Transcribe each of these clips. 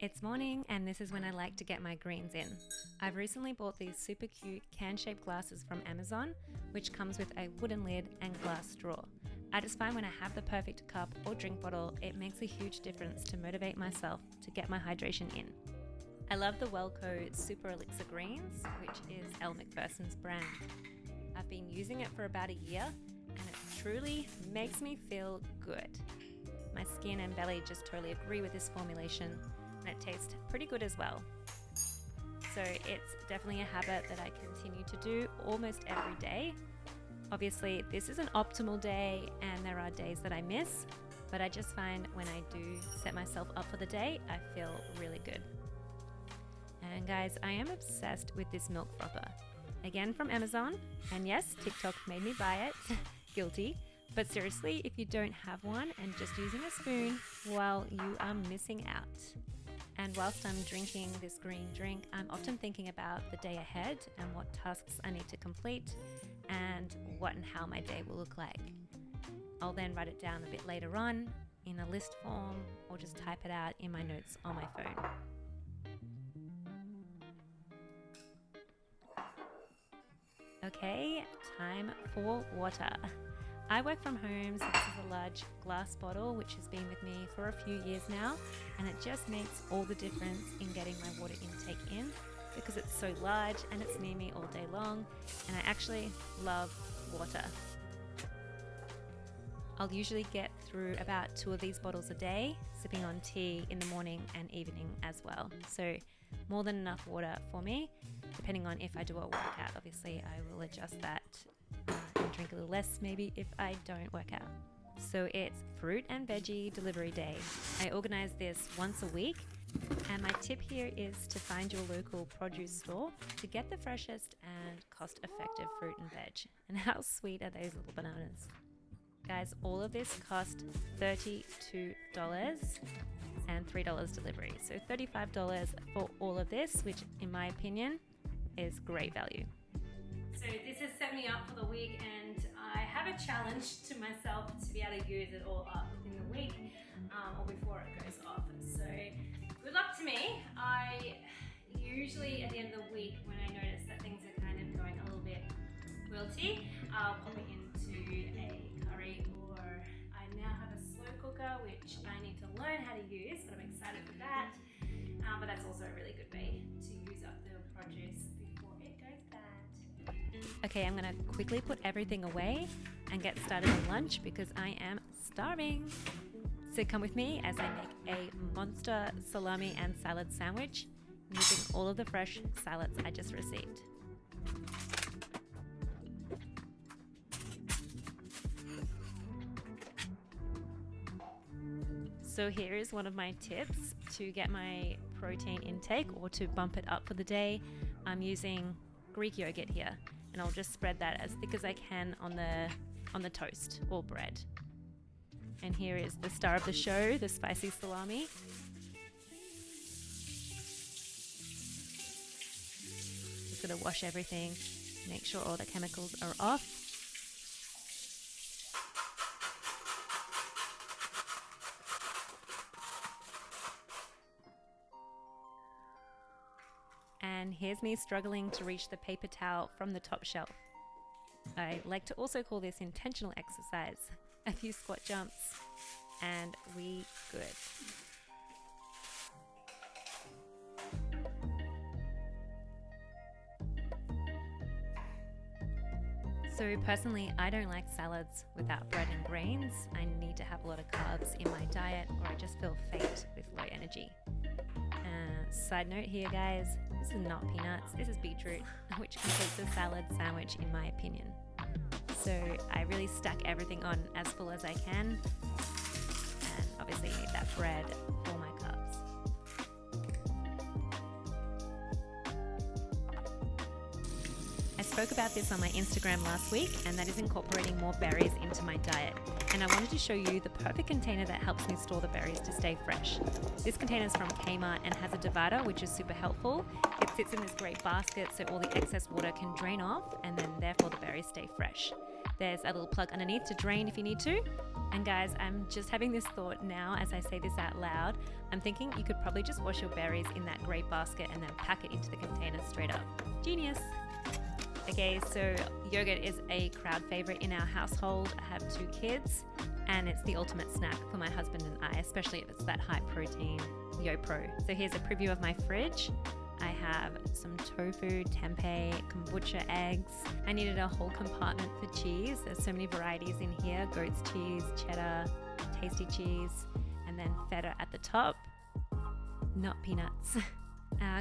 It's morning and this is when I like to get my greens in. I've recently bought these super cute can-shaped glasses from Amazon, which comes with a wooden lid and glass straw. I just find when I have the perfect cup or drink bottle, it makes a huge difference to motivate myself to get my hydration in. I love the Welco Super Elixir Greens, which is Elle Macpherson's brand. I've been using it for about a year and it truly makes me feel good. My skin and belly just totally agree with this formulation and it tastes pretty good as well. So it's definitely a habit that I continue to do almost every day. Obviously, this is an optimal day and there are days that I miss, but I just find when I do set myself up for the day, I feel really good. And guys, I am obsessed with this milk frother. Again from Amazon, and yes, TikTok made me buy it, guilty. But seriously, if you don't have one and just using a spoon, well, you are missing out. And whilst I'm drinking this green drink, I'm often thinking about the day ahead and what tasks I need to complete and what and how my day will look like. I'll then write it down a bit later on in a list form or just type it out in my notes on my phone. Okay, time for water. I work from home, so this is a large glass bottle which has been with me for a few years now, and it just makes all the difference in getting my water intake in because it's so large and it's near me all day long, and I actually love water. I'll usually get through about 2 of these bottles a day, sipping on tea in the morning and evening as well. So more than enough water for me. Depending on if I do a workout, obviously I will adjust that and drink a little less maybe if I don't work out. So it's fruit and veggie delivery day. I organize this once a week, and my tip here is to find your local produce store to get the freshest and cost-effective fruit and veg. And how sweet are those little bananas? Guys, all of this cost $32 and $3 delivery. So $35 for all of this, which in my opinion is great value. So this has set me up for the week, and I have a challenge to myself to be able to use it all up within the week or before it goes off. So good luck to me. I usually at the end of the week, when I notice that things are kind of going a little bit wilty, I'll pop it into a curry, or I now have a slow cooker which I need to learn how to use, but I'm excited for that. But that's also a really good way to use up the produce before it goes bad. Okay, I'm gonna quickly put everything away and get started on lunch because I am starving. So come with me as I make a monster salami and salad sandwich using all of the fresh salads I just received. So here is one of my tips to get my protein intake or to bump it up for the day. I'm using Greek yogurt here, and I'll just spread that as thick as I can on the toast or bread. And here is the star of the show, the spicy salami. Just gonna wash everything, make sure all the chemicals are off. And here's me struggling to reach the paper towel from the top shelf. I like to also call this intentional exercise. A few squat jumps and we good. So personally, I don't like salads without bread and grains. I need to have a lot of carbs in my diet or I just feel faint with low energy. Side note here, guys, this is not peanuts, this is beetroot, which completes a salad sandwich in my opinion. So I really stack everything on as full as I can, and obviously need that bread for my carbs. I spoke about this on my Instagram last week, and that is incorporating more berries into my diet. And I wanted to show you the perfect container that helps me store the berries to stay fresh. This container is from Kmart and has a divider, which is super helpful. It sits in this great basket so all the excess water can drain off, and then therefore the berries stay fresh. There's a little plug underneath to drain if you need to. And guys, I'm just having this thought now as I say this out loud. I'm thinking you could probably just wash your berries in that grey basket and then pack it into the container straight up. Genius! Okay, so yogurt is a crowd favorite in our household. I have 2 kids and it's the ultimate snack for my husband and I, especially if it's that high protein YoPro. So here's a preview of my fridge. I have some tofu, tempeh, kombucha eggs. I needed a whole compartment for cheese. There's so many varieties in here: goat's cheese, cheddar, tasty cheese, and then feta at the top. Not peanuts.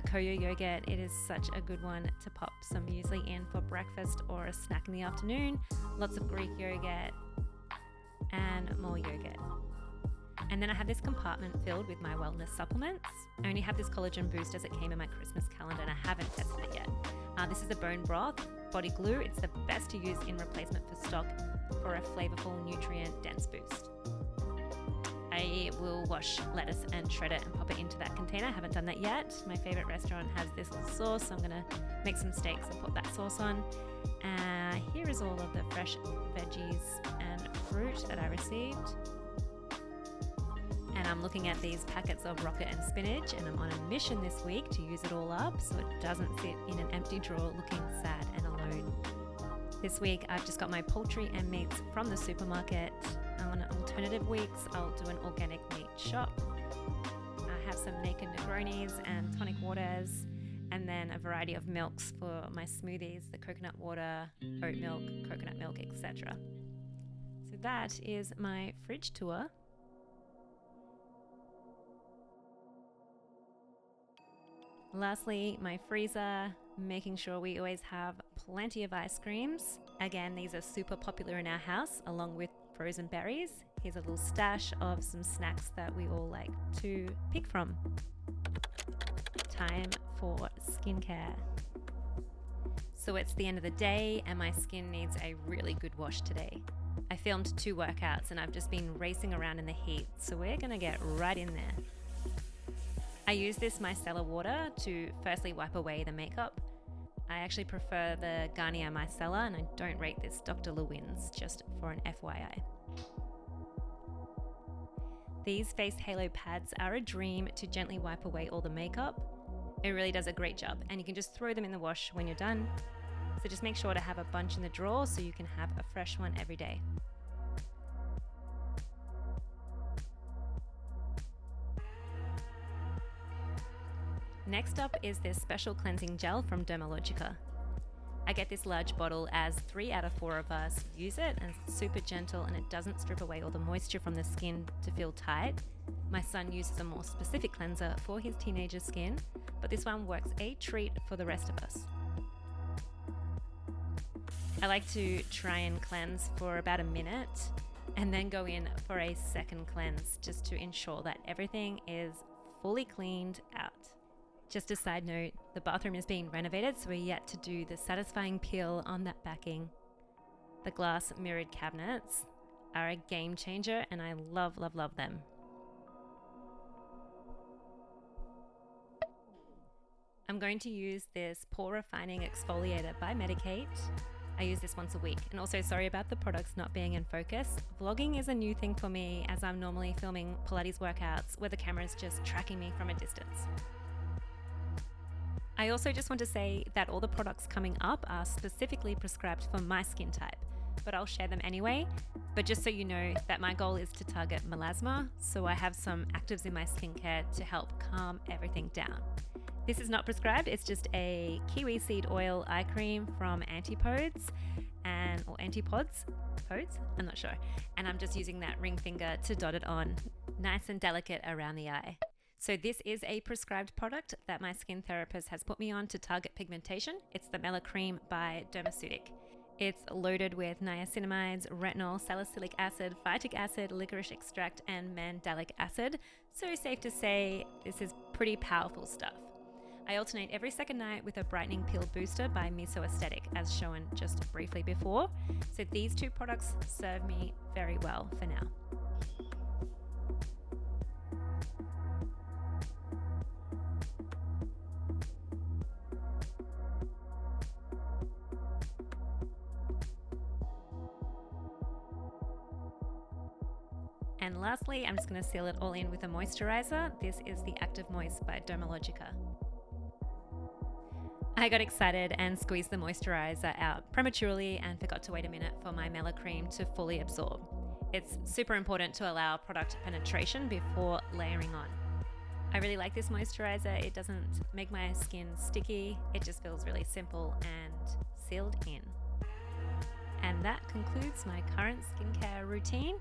Koyo yogurt, it is such a good one to pop some muesli in for breakfast or a snack in the afternoon. Lots of Greek yogurt and more yogurt. And then I have this compartment filled with my wellness supplements. I only have this collagen boost as it came in my Christmas calendar and I haven't tested it yet. This is a bone broth, body glue. It's the best to use in replacement for stock for a flavorful, nutrient-dense boost. I will wash lettuce and shred it and pop it into that container. I haven't done that yet. My favorite restaurant has this little sauce, so I'm gonna make some steaks and put that sauce on. Here is all of the fresh veggies and fruit that I received. And I'm looking at these packets of rocket and spinach, and I'm on a mission this week to use it all up so it doesn't sit in an empty drawer looking sad and alone. This week I've just got my poultry and meats from the supermarket. On alternative weeks I'll do an organic meat shop. I have some naked Negronis and tonic waters, and then a variety of milks for my smoothies: the coconut water, oat milk, coconut milk, etc. So that is my fridge tour. Lastly, my freezer, making sure we always have plenty of ice creams. Again, these are super popular in our house, along with frozen berries. Here's a little stash of some snacks that we all like to pick from. Time for skincare. So it's the end of the day and my skin needs a really good wash today. I filmed 2 workouts and I've just been racing around in the heat, so we're gonna get right in there. I use this micellar water to firstly wipe away the makeup. I actually prefer the Garnier micellar and I don't rate this Dr. Lewin's, just for an FYI. These face halo pads are a dream to gently wipe away all the makeup. It really does a great job, and you can just throw them in the wash when you're done. So just make sure to have a bunch in the drawer so you can have a fresh one every day. Next up is this special cleansing gel from Dermalogica. I get this large bottle as 3 out of 4 of us use it, and it's super gentle and it doesn't strip away all the moisture from the skin to feel tight. My son uses a more specific cleanser for his teenager skin, but this one works a treat for the rest of us. I like to try and cleanse for about a minute and then go in for a second cleanse just to ensure that everything is fully cleaned out. Just a side note, the bathroom is being renovated, so we're yet to do the satisfying peel on that backing. The glass mirrored cabinets are a game changer and I love, love, love them. I'm going to use this pore refining exfoliator by Medicate. I use this once a week. And also, sorry about the products not being in focus. Vlogging is a new thing for me, as I'm normally filming Pilates workouts where the camera's just tracking me from a distance. I also just want to say that all the products coming up are specifically prescribed for my skin type, but I'll share them anyway. But just so you know that my goal is to target melasma, so I have some actives in my skincare to help calm everything down. This is not prescribed, it's just a kiwi seed oil eye cream from Antipodes, or Antipods, Pods? I'm not sure. And I'm just using that ring finger to dot it on, nice and delicate around the eye. So this is a prescribed product that my skin therapist has put me on to target pigmentation. It's the Mela Cream by Dermaceutic. It's loaded with niacinamides, retinol, salicylic acid, phytic acid, licorice extract, and mandelic acid. So safe to say this is pretty powerful stuff. I alternate every second night with a brightening peel booster by Miso Aesthetic, as shown just briefly before. So these 2 products serve me very well for now. And lastly, I'm just going to seal it all in with a moisturizer. This is the Active Moist by Dermalogica. I got excited and squeezed the moisturizer out prematurely and forgot to wait a minute for my Mela cream to fully absorb. It's super important to allow product penetration before layering on. I really like this moisturizer. It doesn't make my skin sticky. It just feels really simple and sealed in. And that concludes my current skincare routine.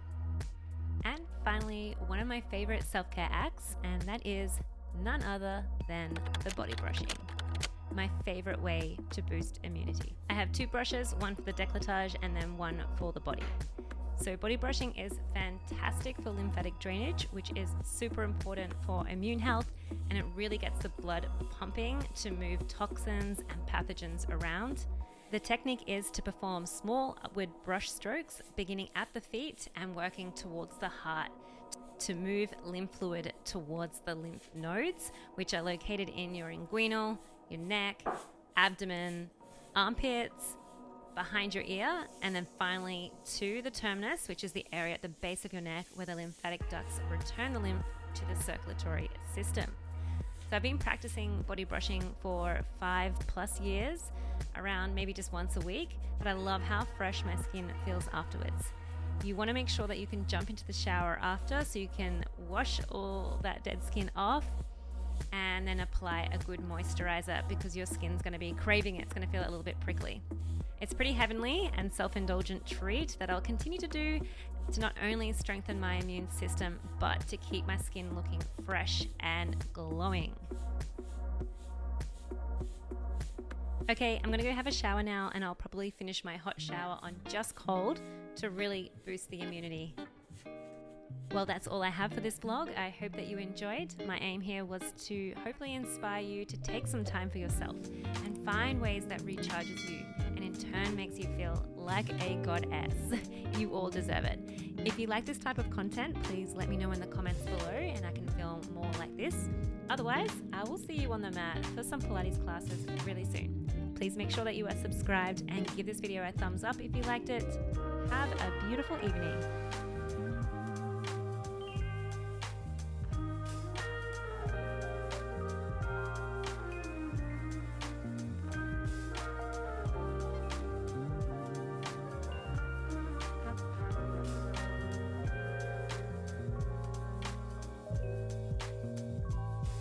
And finally, one of my favorite self-care acts, and that is none other than the body brushing. My favorite way to boost immunity. I have 2 brushes, one for the décolletage and then one for the body. So body brushing is fantastic for lymphatic drainage, which is super important for immune health, and it really gets the blood pumping to move toxins and pathogens around. The technique is to perform small upward brush strokes, beginning at the feet and working towards the heart to move lymph fluid towards the lymph nodes, which are located in your inguinal, your neck, abdomen, armpits, behind your ear, and then finally to the terminus, which is the area at the base of your neck where the lymphatic ducts return the lymph to the circulatory system. So I've been practicing body brushing for 5+ years, around maybe just once a week, but I love how fresh my skin feels afterwards. You want to make sure that you can jump into the shower after so you can wash all that dead skin off and then apply a good moisturizer because your skin's going to be craving it. It's going to feel a little bit prickly. It's pretty heavenly and self-indulgent treat that I'll continue to do to not only strengthen my immune system, but to keep my skin looking fresh and glowing. Okay, I'm gonna go have a shower now, and I'll probably finish my hot shower on just cold to really boost the immunity. Well, that's all I have for this vlog. I hope that you enjoyed. My aim here was to hopefully inspire you to take some time for yourself and find ways that recharges you and in turn makes you feel like a goddess. You all deserve it. If you like this type of content, please let me know in the comments below and I can film more like this. Otherwise, I will see you on the mat for some Pilates classes really soon. Please make sure that you are subscribed and give this video a thumbs up if you liked it. Have a beautiful evening.